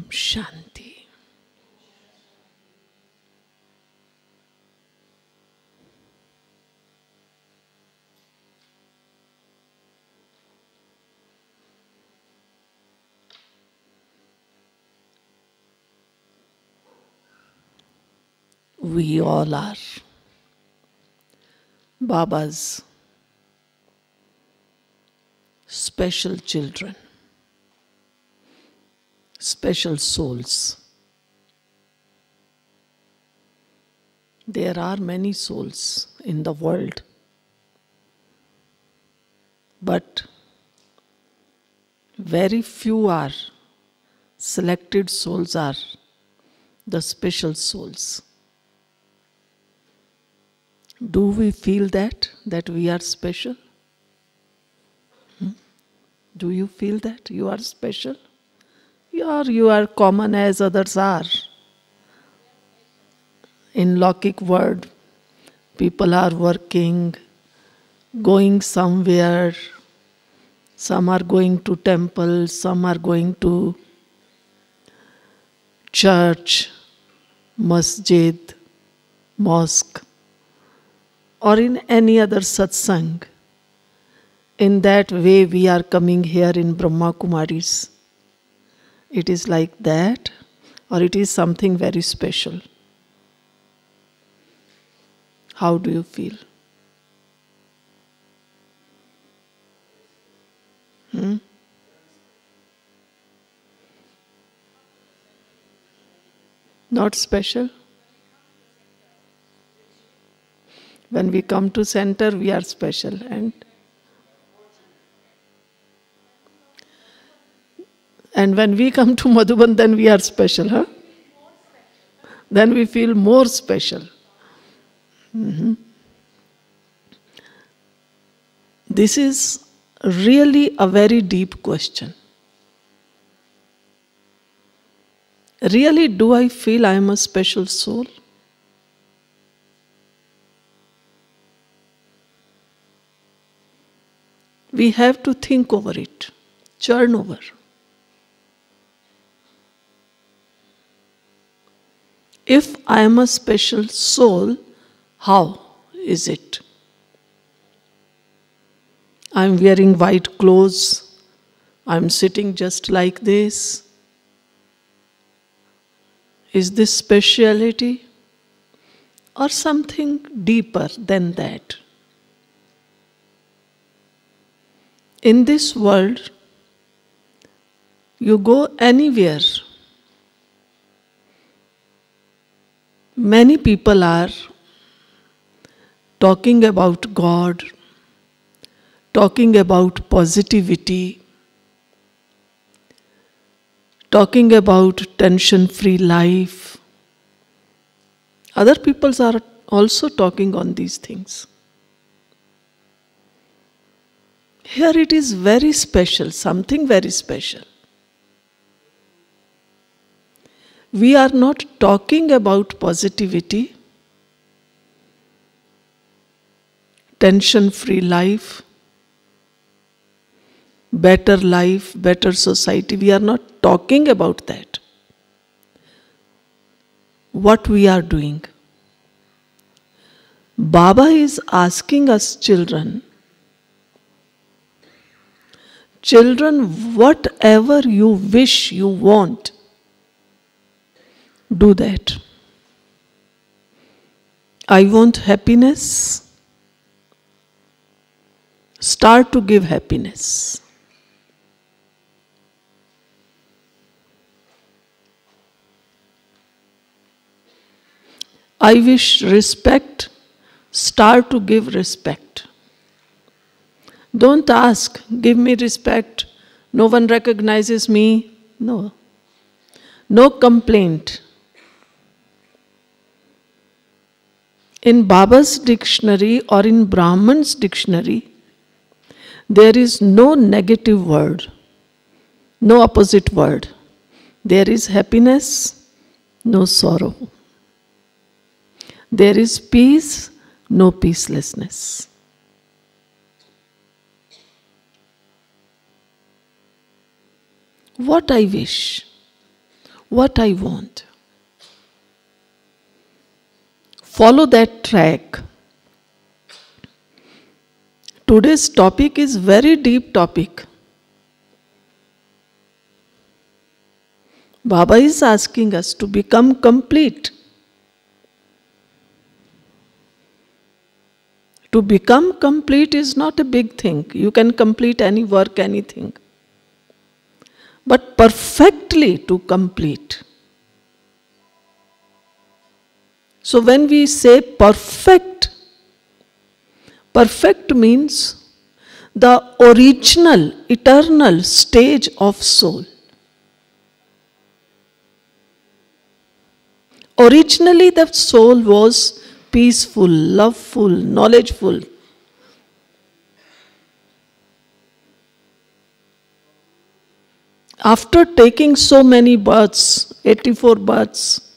Shanti. We all are Baba's special children, special souls. There are many souls in the world, but very few are selected souls are the special souls. Do we feel that we are special? Do you feel that you are special? You are common as others are. In Lokik world, people are working, going somewhere. Some are going to temples, some are going to church, masjid, mosque, or in any other satsang. In that way we are coming here in Brahma Kumaris. It is like that, or it is something very special. How do you feel? Not special? When we come to center, we are special. And when we come to Madhuban, then we are special, huh? Then we feel more special. This is really a very deep question. Really, do I feel I am a special soul? We have to think over it, churn over. If I am a special soul, how is it? I am wearing white clothes, I am sitting just like this. Is this speciality or something deeper than that? In this world, you go anywhere. Many people are talking about God, talking about positivity, talking about tension-free life. Other people are also talking on these things. Here it is very special, something very special. We are not talking about positivity, tension-free life, better society. We are not talking about that. What we are doing? Baba is asking us children, whatever you wish, you want, do that. I want happiness. Start to give happiness. I wish respect. Start to give respect. Don't ask, give me respect. No one recognizes me. No. No complaint. In Baba's dictionary or in Brahman's dictionary, there is no negative word, no opposite word. There is happiness, no sorrow. There is peace, no peacelessness. What I wish? what I want. Follow that track. Today's topic is very deep topic. Baba is asking us to become complete. To become complete is not a big thing. You can complete any work, anything. But perfectly to complete. So when we say perfect, perfect means the original, eternal stage of soul. Originally the soul was peaceful, loveful, knowledgeful. After taking so many births, 84 births,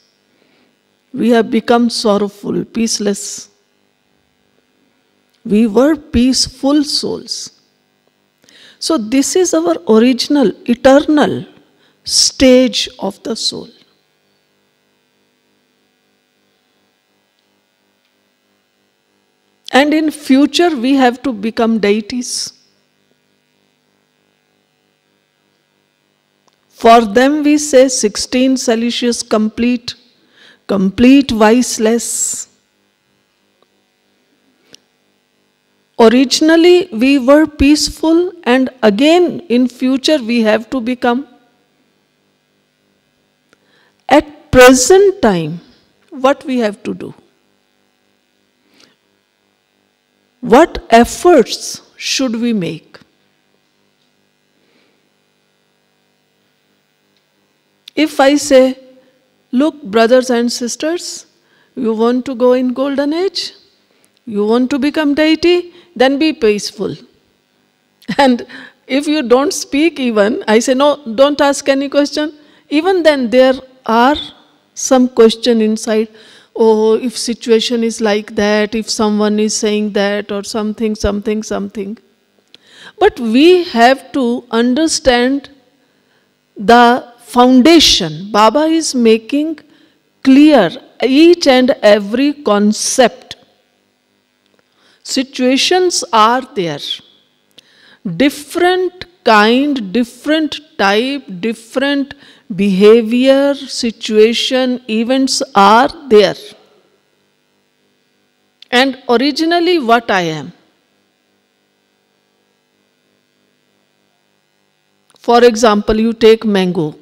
we have become sorrowful, peaceless. We were peaceful souls. So this is our original, eternal stage of the soul. And in future we have to become deities. For them we say 16 Celsius complete, complete viceless. Originally we were peaceful, and again in future we have to become. At present time, what we have to do? What efforts should we make? If I say, look, brothers and sisters, you want to go in golden age? You want to become deity? Then be peaceful. And if you don't speak even, I say, no, don't ask any question. Even then there are some question inside. Oh, if situation is like that, if someone is saying that or something. But we have to understand the foundation. Baba is making clear each and every concept. Situations are there. Different kind, different type, different behavior, situation, events are there. And originally what I am? For example, you take mango.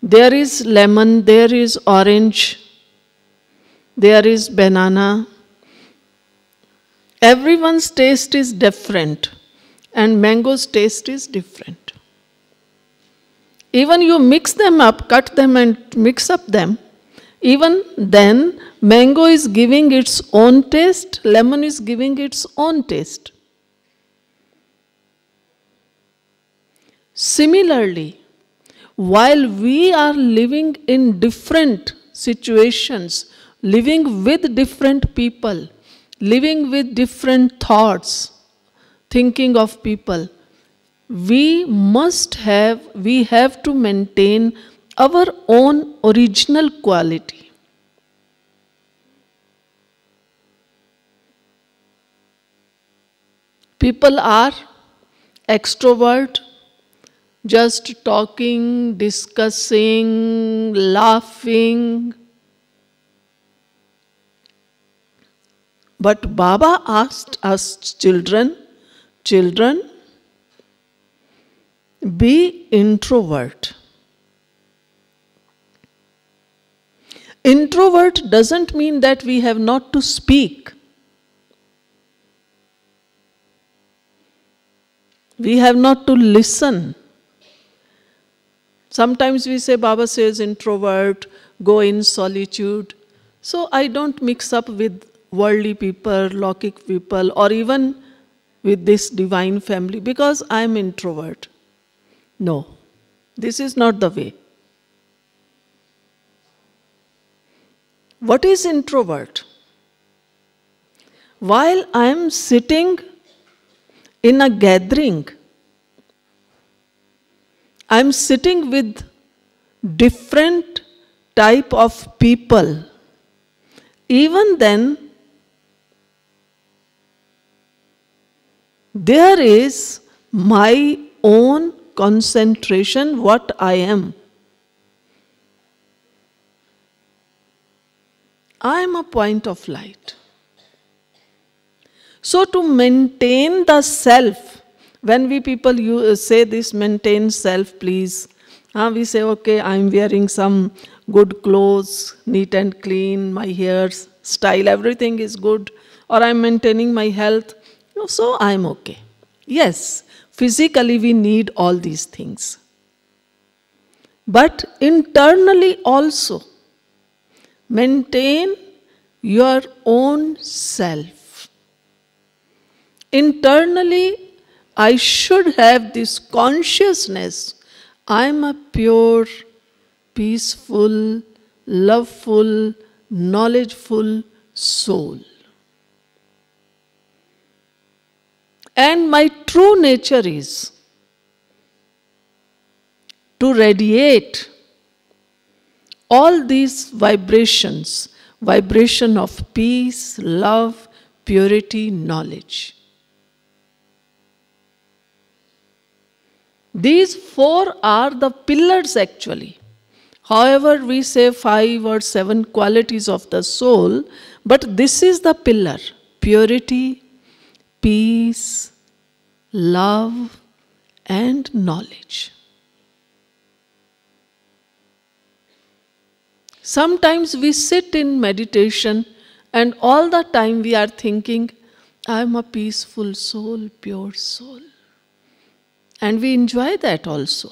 There is lemon, there is orange, there is banana. Everyone's taste is different, and mango's taste is different. Even you mix them up, cut them and mix up them, even then mango is giving its own taste, lemon is giving its own taste. Similarly, while we are living in different situations, living with different people, living with different thoughts, thinking of people, we have to maintain our own original quality. People are extrovert, just talking, discussing, laughing. But Baba asked us children, be introvert. Introvert doesn't mean that we have not to speak. We have not to listen. Sometimes we say, Baba says introvert, go in solitude. So I don't mix up with worldly people, Lokik people, or even with this divine family because I am introvert. No, this is not the way. What is introvert? While I am sitting in a gathering, I am sitting with different type of people, even then there is my own concentration, what I am. I am a point of light. So to maintain the self, when we people say this, maintain self please, we say, okay, I am wearing some good clothes, neat and clean, my hair, style, everything is good, or I am maintaining my health, so I am okay. Yes, physically we need all these things. But internally also, maintain your own self. Internally, I should have this consciousness. I am a pure, peaceful, loveful, knowledgeful soul. And my true nature is to radiate all these vibrations, vibration of peace, love, purity, knowledge. These four are the pillars actually. However, we say 5 or 7 qualities of the soul, but this is the pillar: purity, peace, love, and knowledge. Sometimes we sit in meditation and all the time we are thinking, I am a peaceful soul, pure soul. And we enjoy that also.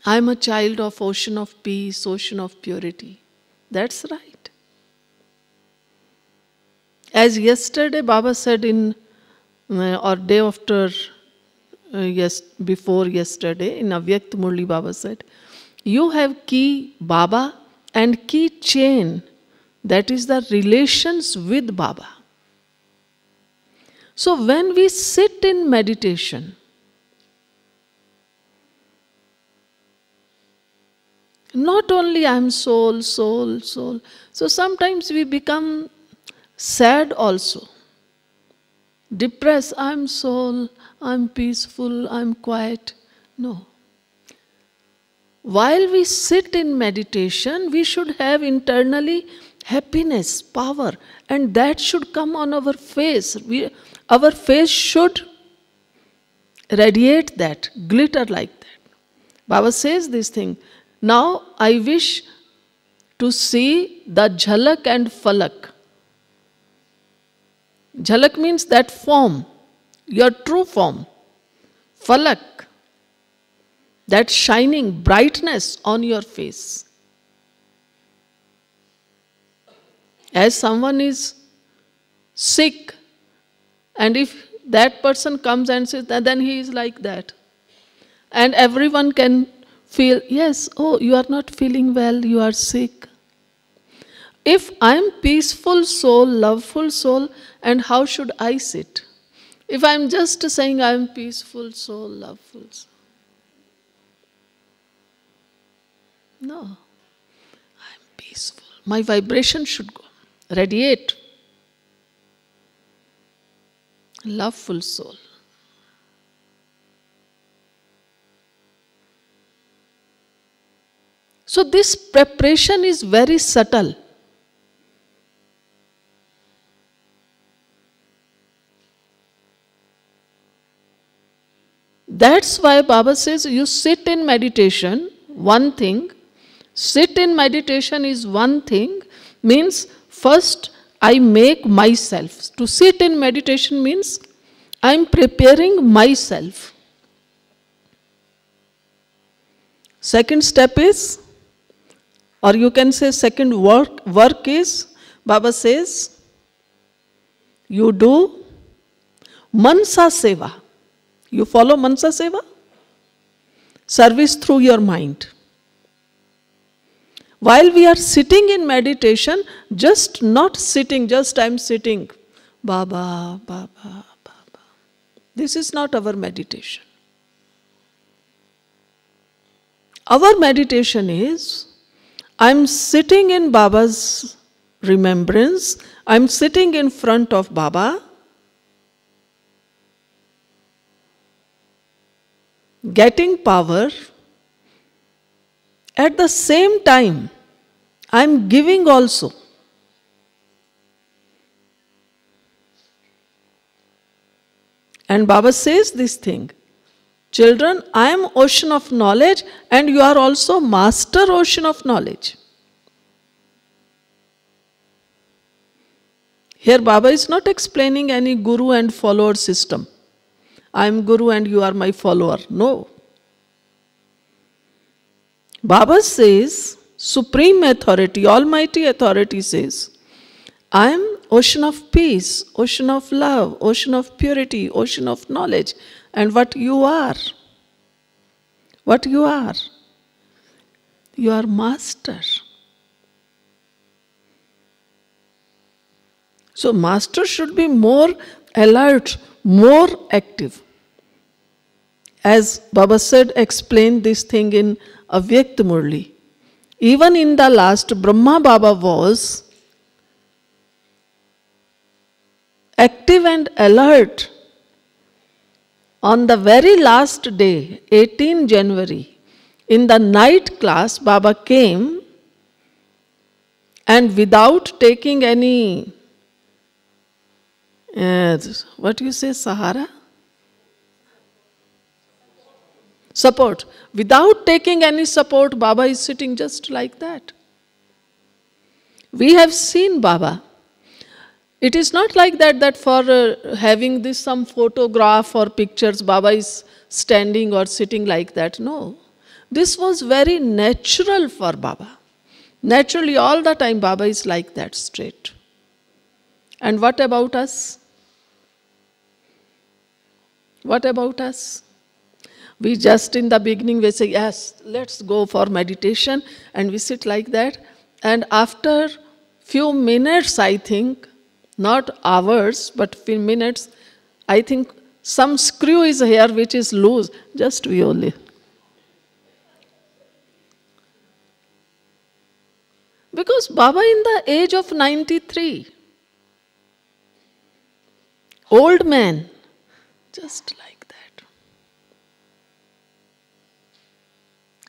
I am a child of ocean of peace, ocean of purity. That's right. As yesterday Baba said in, or day after, before yesterday, in Avyakt Murli Baba said, you have key Baba and key chain, that is the relations with Baba. So when we sit in meditation, not only I am soul, soul, soul, so sometimes we become sad also, depressed, I am soul, I am peaceful, I am quiet. No. While we sit in meditation, we should have internally happiness, power, and that should come on our face. Our face should radiate that, glitter like that. Baba says this thing. Now I wish to see the jhalak and falak. Jhalak means that form, your true form. Falak, that shining brightness on your face. As someone is sick, and if that person comes and says, then he is like that. And everyone can feel, yes, oh, you are not feeling well, you are sick. If I am peaceful soul, loveful soul, and how should I sit? If I am just saying I am peaceful soul, loveful soul. No, I am peaceful. My vibration should go, radiate. Loveful soul. So this preparation is very subtle. That's why Baba says you sit in meditation, one thing. Sit in meditation is one thing, means first I make myself. To sit in meditation means I am preparing myself. Second step is, or you can say second work is, Baba says, you do Mansa Seva. You follow Mansa Seva? Service through your mind. While we are sitting in meditation, just not sitting, just I am sitting, Baba, Baba, Baba. This is not our meditation. Our meditation is, I'm sitting in Baba's remembrance, I'm sitting in front of Baba, getting power. At the same time, I'm giving also. And Baba says this thing, children, I am ocean of knowledge and you are also master ocean of knowledge. Here Baba is not explaining any guru and follower system. I am guru and you are my follower. No. Baba says, supreme authority, almighty authority says, I am ocean of peace, ocean of love, ocean of purity, ocean of knowledge. And what you are, you are master. So master should be more alert, more active. As Baba said, explained this thing in Avyakt Murli. Even in the last, Brahma Baba was active and alert. On the very last day, 18 January, in the night class, Baba came and without taking any, what you say, Sahara? Support. Without taking any support, Baba is sitting just like that. We have seen Baba. It is not like that for having this some photograph or pictures, Baba is standing or sitting like that. No. This was very natural for Baba. Naturally, all the time Baba is like that, straight. And what about us? What about us? We just in the beginning, we say, yes, let's go for meditation, and we sit like that. And after few minutes, I think, not hours, but few minutes, I think some screw is here which is loose, just we only. Because Baba in the age of 93, old man, just like that.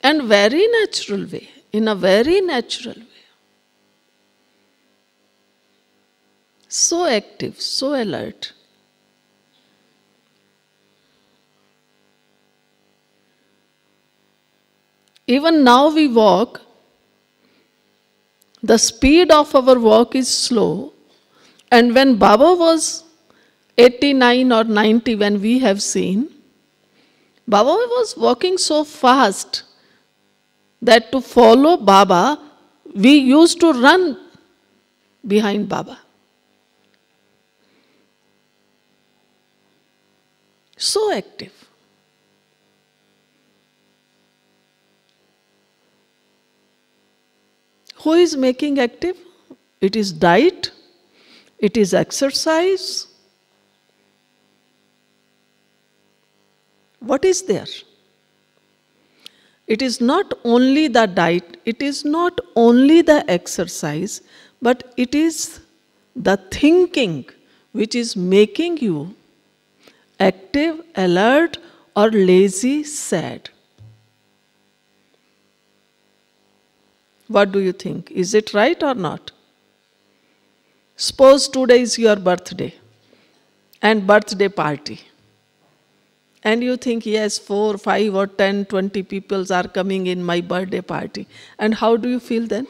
And very natural way, in a very natural way. So active, so alert. Even now we walk, the speed of our walk is slow. And when Baba was 89 or 90, when we have seen, Baba was walking so fast that to follow Baba, we used to run behind Baba. So active. Who is making active? It is diet, it is exercise. What is there? It is not only the diet, it is not only the exercise, but it is the thinking which is making you active, alert, or lazy, sad. What do you think? Is it right or not? Suppose today is your birthday and birthday party. And you think, yes, 4, 5 or 10, 20 people are coming in my birthday party. And how do you feel then?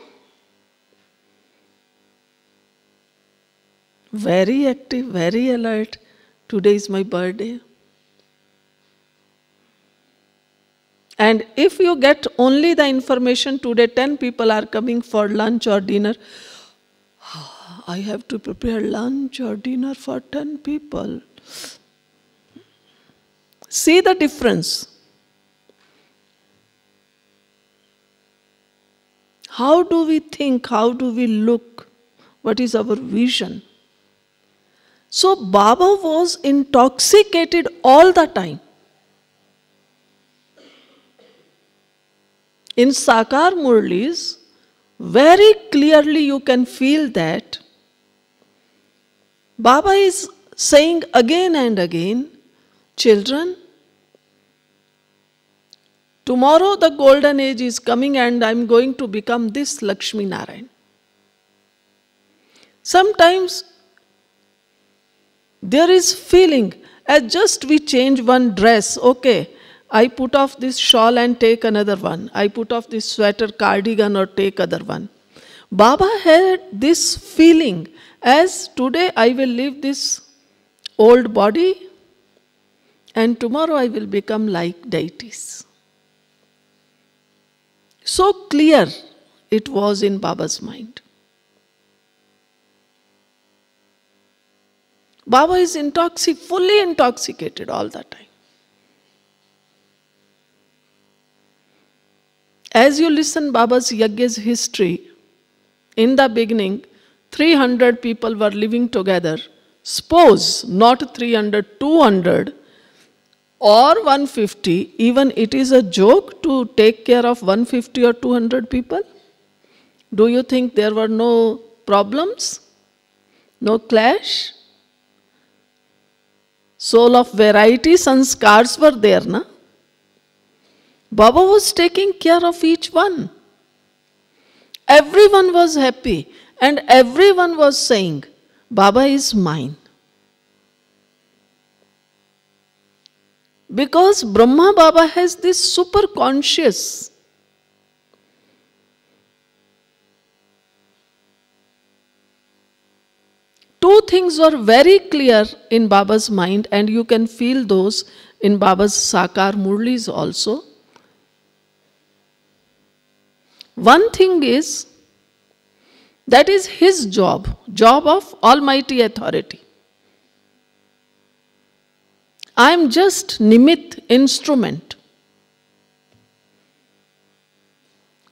Very active, very alert. Today is my birthday. And if you get only the information, today 10 people are coming for lunch or dinner, I have to prepare lunch or dinner for 10 people. See the difference. How do we think? How do we look? What is our vision? So Baba was intoxicated all the time. In Sakar Murlis, very clearly you can feel that Baba is saying again and again, children, tomorrow the golden age is coming and I am going to become this Lakshmi Narayan. Sometimes there is feeling as just we change one dress, okay, I put off this shawl and take another one. I put off this sweater, cardigan or take other one. Baba had this feeling as today I will leave this old body and tomorrow I will become like deities. So clear it was in Baba's mind. Baba is fully intoxicated all the time. As you listen Baba's Yajna's history, in the beginning, 300 people were living together. Suppose not 300, 200 or 150, even it is a joke to take care of 150 or 200 people. Do you think there were no problems? No clash? Soul of variety, sanskars were there, na? Baba was taking care of each one. Everyone was happy and everyone was saying, Baba is mine. Because Brahma Baba has this super conscious. Two things were very clear in Baba's mind and you can feel those in Baba's Sakar Murlis also. One thing is, that is his job of almighty authority. I am just nimit, instrument.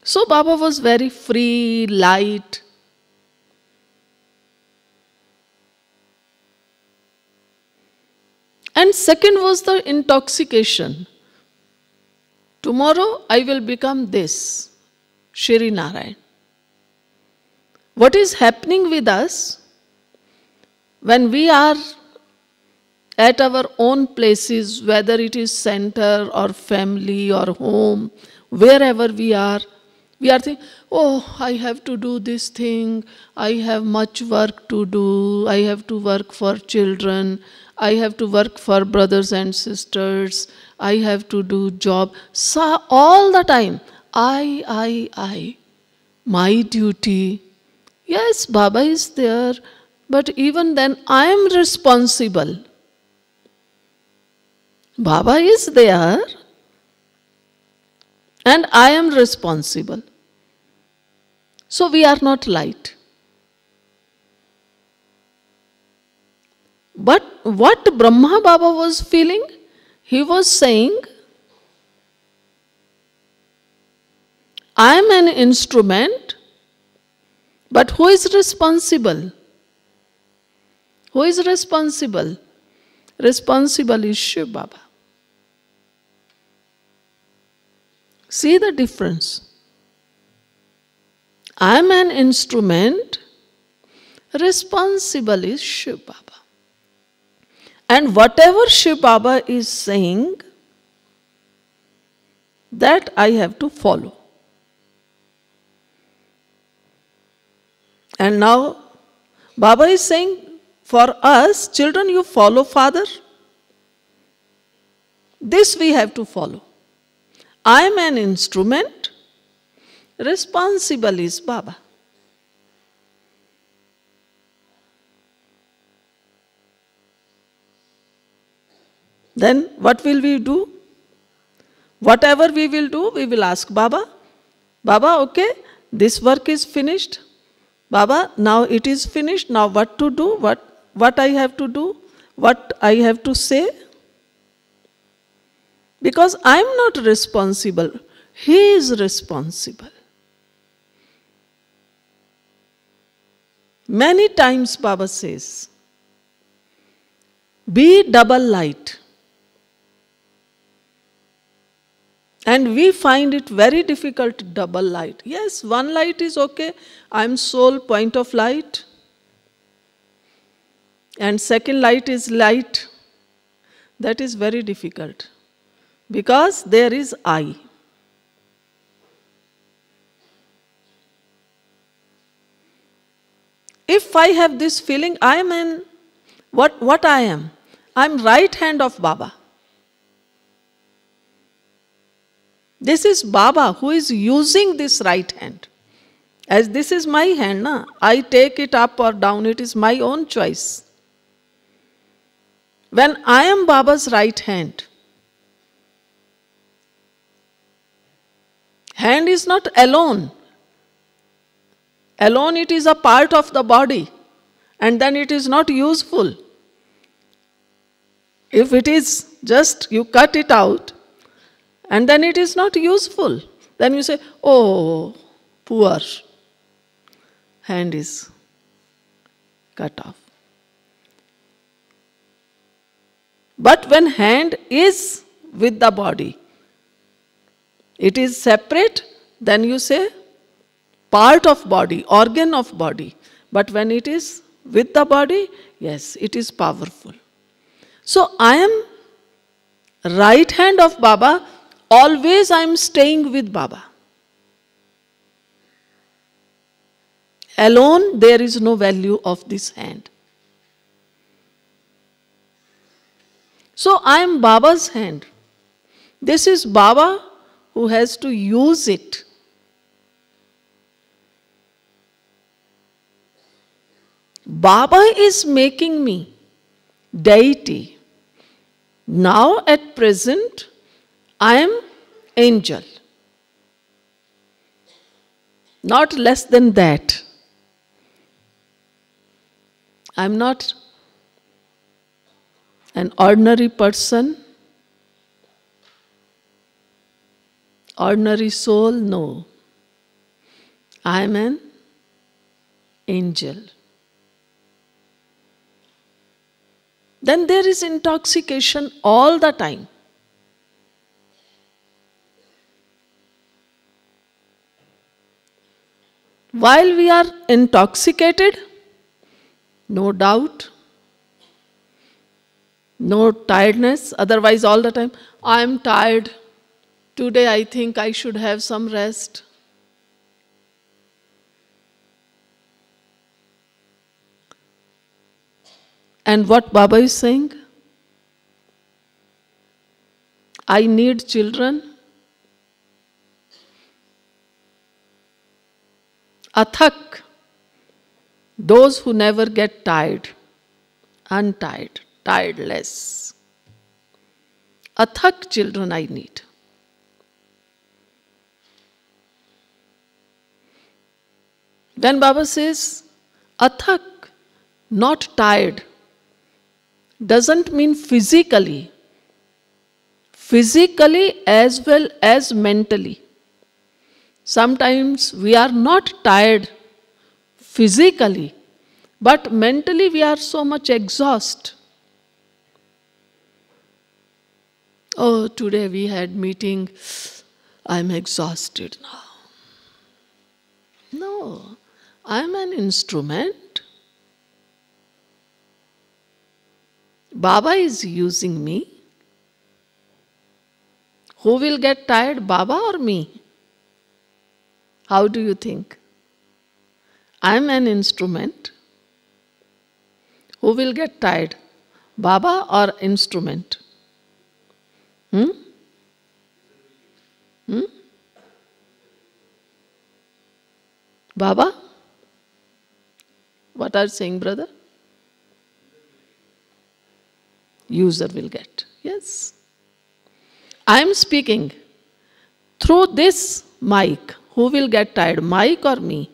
So Baba was very free, light. And second was the intoxication. Tomorrow I will become this, Shri Narayan. What is happening with us when we are at our own places, whether it is center or family or home, wherever we are thinking, oh, I have to do this thing, I have much work to do, I have to work for children, I have to work for brothers and sisters, I have to do job. So all the time, I, my duty. Yes, Baba is there, but even then I am responsible. Baba is there and I am responsible. So we are not light. But what Brahma Baba was feeling? He was saying, I am an instrument, but who is responsible? Who is responsible? Responsible is Shiv Baba. See the difference. I am an instrument, responsible is Shiv Baba. And whatever Shiv Baba is saying, that I have to follow. And now Baba is saying, for us, children, you follow Father. This we have to follow. I am an instrument, responsible is Baba. Then what will we do? Whatever we will do, we will ask Baba. Baba, okay, this work is finished. Baba, now it is finished. Now what to do? What I have to do? What I have to say? Because I am not responsible. He is responsible. Many times Baba says, be double light. And we find it very difficult to double light. Yes, one light is okay. I'm sole point of light. And second light is light. That is very difficult. Because there is I. If I have this feeling, I am in what I am? I am right hand of Baba. This is Baba who is using this right hand. As this is my hand, na? I take it up or down, it is my own choice. When I am Baba's right hand, hand is not alone. Alone it is a part of the body, and then it is not useful. If it is just you cut it out, and then it is not useful. Then you say, oh, poor hand is cut off. But when hand is with the body, it is separate, then you say part of body, organ of body. But when it is with the body, yes, it is powerful. So I am right hand of Baba, always I am staying with Baba. Alone there is no value of this hand. So I am Baba's hand. This is Baba who has to use it. Baba is making me deity. Now at present, I am angel. Not less than that. I am not an ordinary person, ordinary soul, no. I am an angel. Then there is intoxication all the time. While we are intoxicated, no doubt, no tiredness, otherwise all the time, I am tired, today I think I should have some rest. And what Baba is saying? I need children. Athak, those who never get tired, untired, tiredless. Athak children I need. Then Baba says, athak, not tired, doesn't mean physically. Physically as well as mentally. Sometimes we are not tired physically, but mentally we are so much exhausted. Oh, today we had meeting, I'm exhausted now. No, I'm an instrument. Baba is using me. Who will get tired, Baba or me? How do you think? I am an instrument. Who will get tired, Baba or instrument? Baba? What are you saying, brother? User will get. Yes. I am speaking through this mic. Who will get tired, mic or me?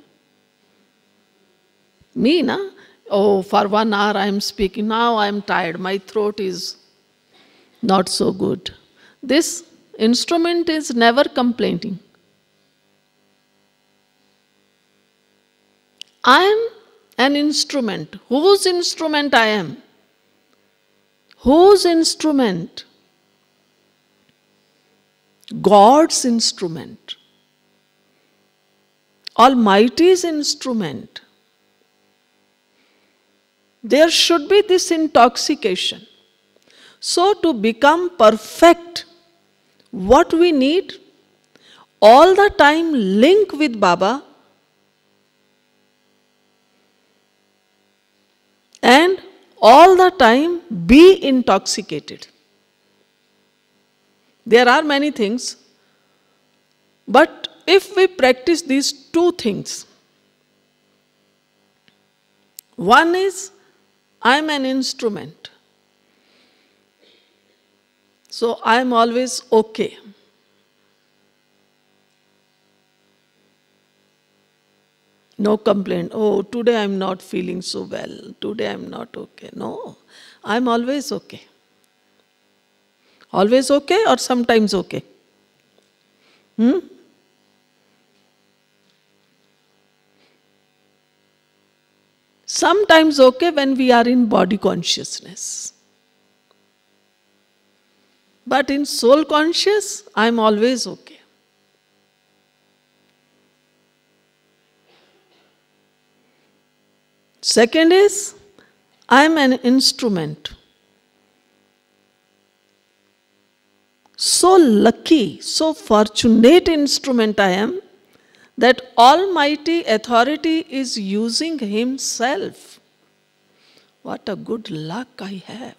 Me, na? Oh, for 1 hour I am speaking. Now I am tired. My throat is not so good. This instrument is never complaining. I am an instrument. Whose instrument I am? Whose instrument? God's instrument, Almighty's instrument. There should be this intoxication. So to become perfect, what we need? All the time link with Baba and all the time be intoxicated. There are many things, but if we practice these two things, one is, I am an instrument. So I am always okay. No complaint. Oh, today I am not feeling so well. Today I am not okay. No, I am always okay. Always okay or sometimes okay? Sometimes okay when we are in body consciousness. But in soul conscious, I am always okay. Second is, I am an instrument. So lucky, so fortunate instrument I am that Almighty Authority is using Himself. What a good luck I have.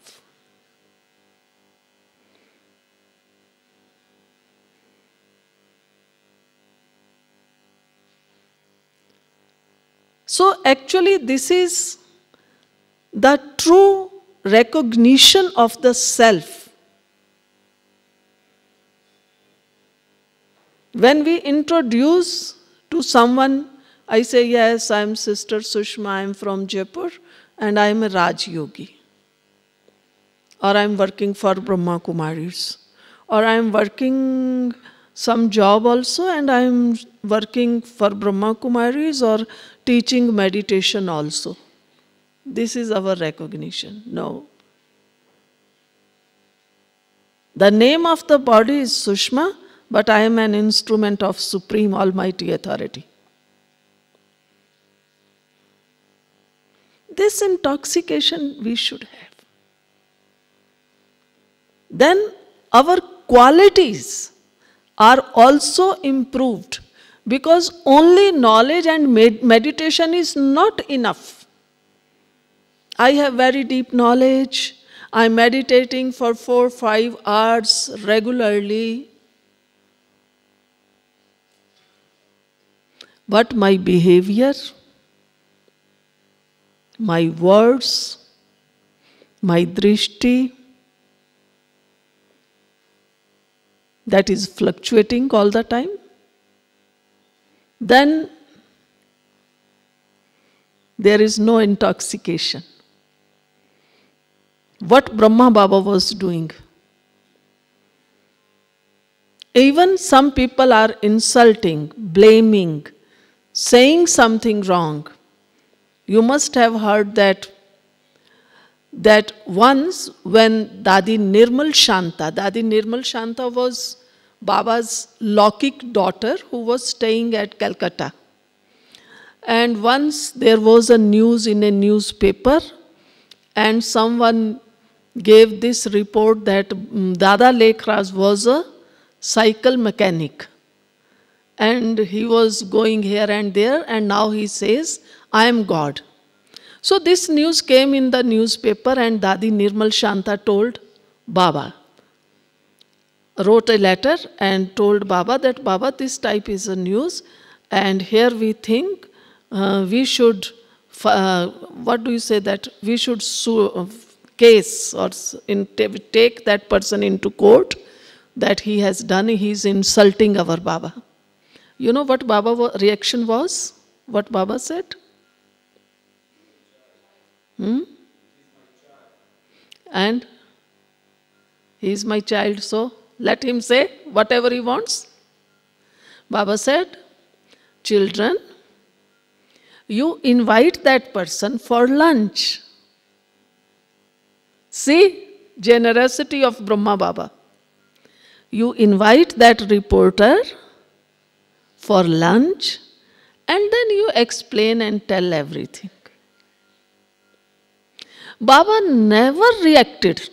So actually this is the true recognition of the self. When we introduce to someone, I say, yes, I am Sister Sushma, I am from Jaipur and I am a Raj Yogi. Or I am working for Brahma Kumaris. Or I am working some job also and I am working for Brahma Kumaris or teaching meditation also. This is our recognition. No. The name of the body is Sushma, but I am an instrument of Supreme Almighty Authority. This intoxication we should have. Then our qualities are also improved, because only knowledge and meditation is not enough. I have very deep knowledge, I am meditating for 4-5 hours regularly, but my behavior, my words, my drishti, that is fluctuating all the time, then there is no intoxication. What Brahma Baba was doing. Even some people are insulting, blaming, saying something wrong. You must have heard that once when Dadi Nirmal Shanta was Baba's Laukik daughter who was staying at Calcutta. And once there was a news in a newspaper and someone gave this report that Dada Lekhraj was a cycle mechanic. And he was going here and there and now he says, I am God. So this news came in the newspaper and Dadi Nirmal Shanta told Baba, wrote a letter and told Baba that, Baba, this type is a news and here we think we should, what do you say, that we should sue, case or take that person into court that he has done, he is insulting our Baba. You know what Baba reaction was? What Baba said? And he is my child, so let him say whatever he wants. Baba said, children, you invite that person for lunch. See, generosity of Brahma Baba. You invite that reporter for lunch and then you explain and tell everything. Baba never reacted.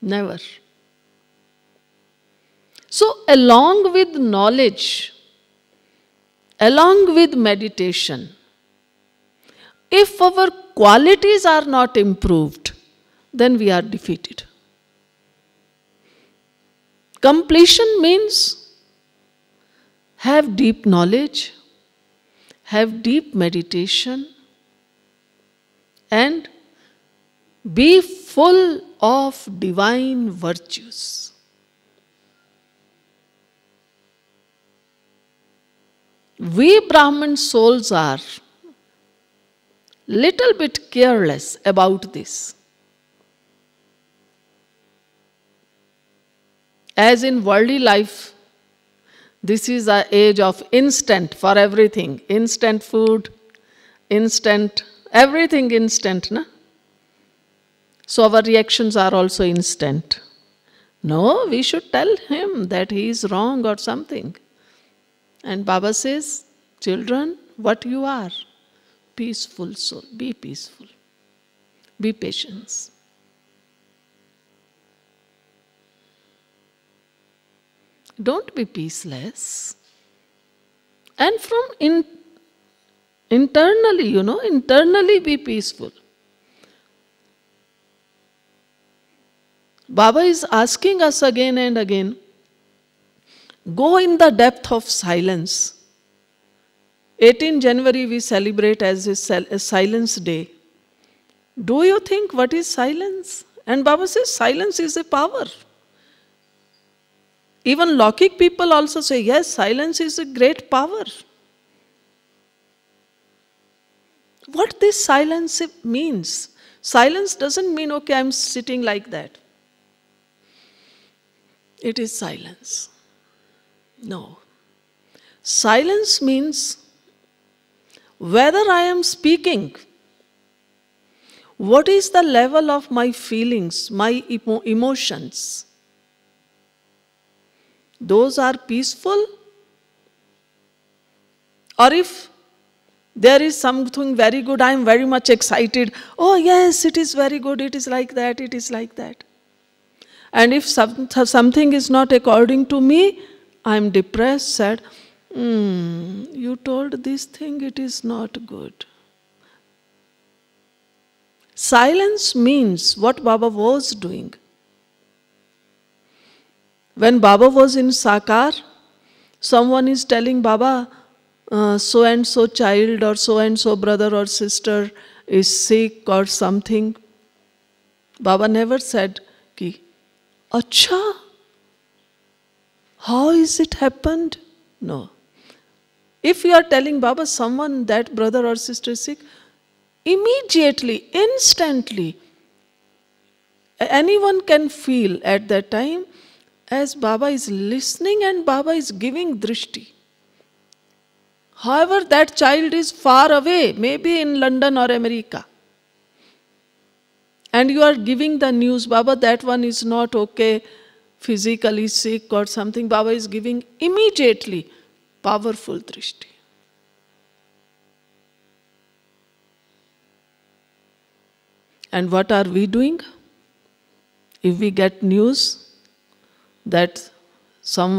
Never. So, along with knowledge, along with meditation, if our qualities are not improved, then we are defeated. Completion means have deep knowledge, have deep meditation, and be full of divine virtues. We Brahman souls are little bit careless about this. As in worldly life, this is an age of instant for everything. Instant food, instant, everything instant, na? So our reactions are also instant. No, we should tell him that he is wrong or something. And Baba says, children, what you are? Peaceful soul. Be peaceful. Be patient. Don't be peaceless. And from internally, internally be peaceful. Baba is asking us again and again, go in the depth of silence. 18 January we celebrate as a silence day. Do you think what is silence? And Baba says silence is a power. Even Lokik people also say, yes, silence is a great power. What this silence means? Silence doesn't mean, okay, I'm sitting like that. It is silence. No. Silence means whether I am speaking, what is the level of my feelings, my emotions? Those are peaceful? Or if there is something very good, I am very much excited. Oh yes, it is very good, it is like that, it is like that. And if something is not according to me, I am depressed, sad. You told this thing, it is not good. Silence means what Baba was doing. When Baba was in Sakar, someone is telling Baba, so and so child or so and so brother or sister is sick or something. Baba never said, ki, Acha, how is it happened? No. If you are telling Baba someone, that brother or sister is sick, immediately, instantly, anyone can feel at that time as Baba is listening and Baba is giving drishti. However, that child is far away, maybe in London or America. And you are giving the news, Baba, that one is not okay, physically sick or something. Baba is giving immediately powerful drishti. And what are we doing? If we get news that some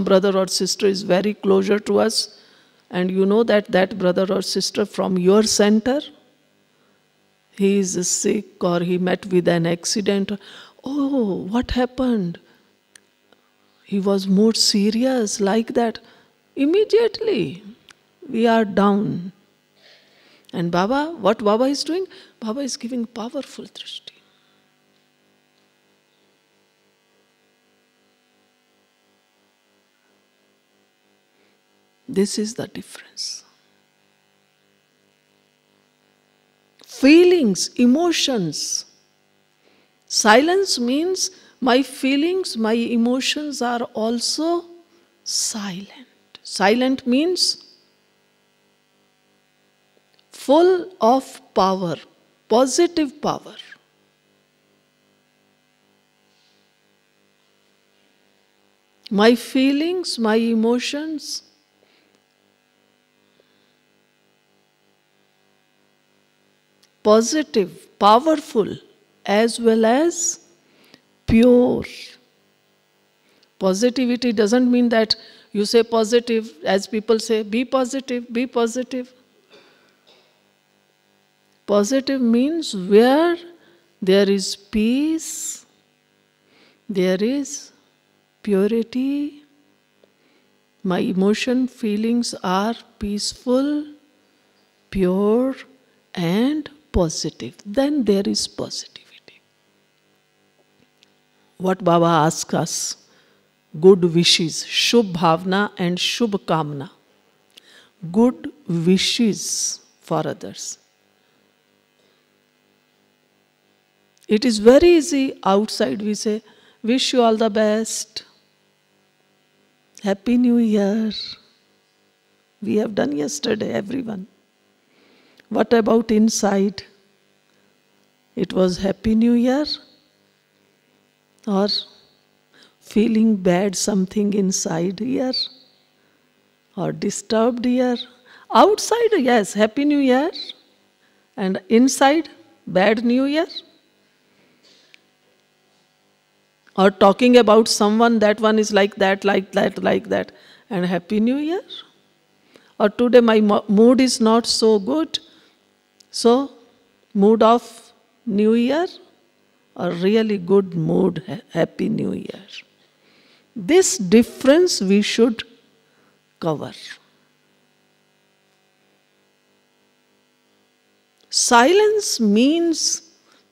brother or sister is very closer to us, and you know that that brother or sister from your center, he is sick or he met with an accident. Oh, what happened? He was more serious, like that. Immediately, we are down. And Baba, what Baba is doing? Baba is giving powerful drishti. This is the difference. Feelings, emotions. Silence means my feelings, my emotions are also silent. Silent means full of power, positive power. My feelings, my emotions, positive, powerful, as well as pure. Positivity doesn't mean that you say positive, as people say, be positive, be positive. Positive means where there is peace, there is purity. My emotion, feelings are peaceful, pure, and positive. Then there is positivity. What Baba asks us, good wishes, Shubh Bhavna and Shubh Kamna. Good wishes for others. It is very easy outside we say, wish you all the best. Happy New Year. We have done yesterday, everyone. What about inside? It was Happy New Year? Or feeling bad something inside here? Or disturbed here? Outside, yes, Happy New Year. And inside, bad New Year? Or talking about someone, that one is like that, like that, like that, and Happy New Year? Or today my mood is not so good, so mood of New Year? Or really good mood, Happy New Year? This difference we should cover. Silence means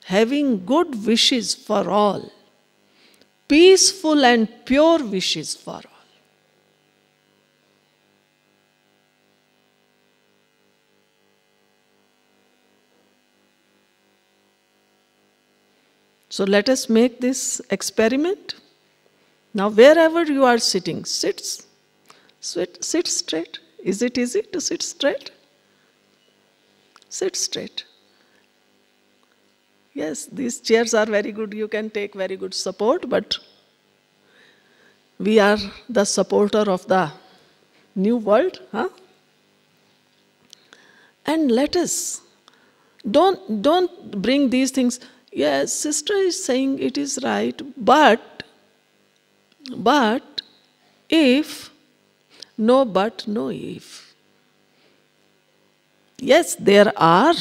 having good wishes for all. Peaceful and pure wishes for all. So let us make this experiment. Now wherever you are sitting, sit straight. Is it easy to sit straight? Sit straight. Yes, these chairs are very good. You can take very good support, but we are the supporter of the new world. Huh? And let us, don't bring these things. Yes, sister is saying it is right, but if, no but, no if. Yes, there are.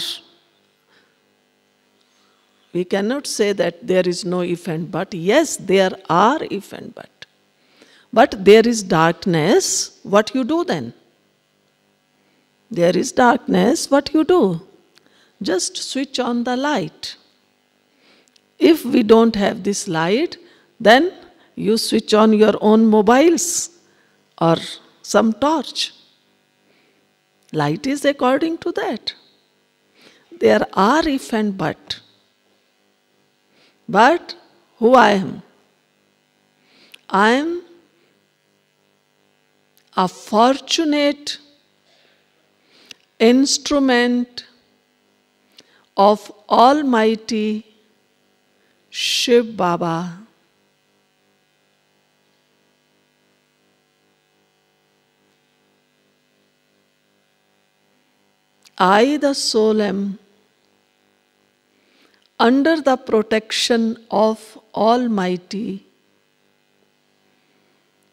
We cannot say that there is no if and but. Yes, there are if and but. But there is darkness, what you do then? There is darkness, what you do? Just switch on the light. If we don't have this light, then you switch on your own mobiles or some torch. Light is according to that. There are if and but. But who I am? I am a fortunate instrument of Almighty Shiv Baba. I, the soul, am under the protection of Almighty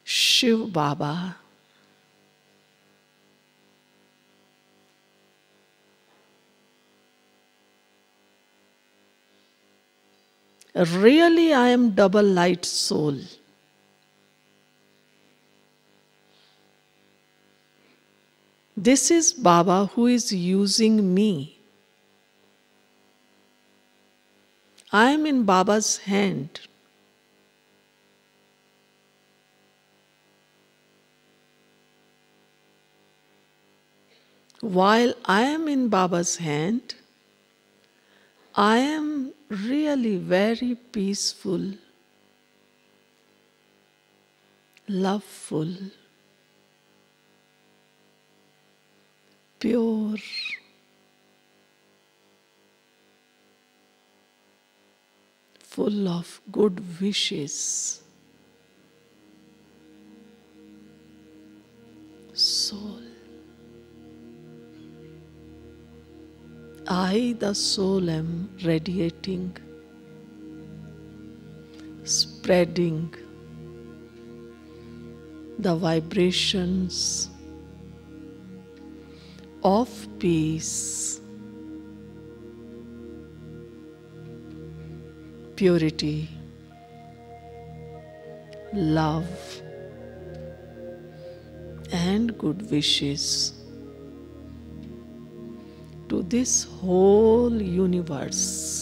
Shiv Baba. Really, I am double light soul. This is Baba who is using me. I am in Baba's hand. While I am in Baba's hand, I am really very peaceful, loveful, pure, full of good wishes. I, the soul, am radiating, spreading the vibrations of peace, purity, love, and good wishes to this whole universe.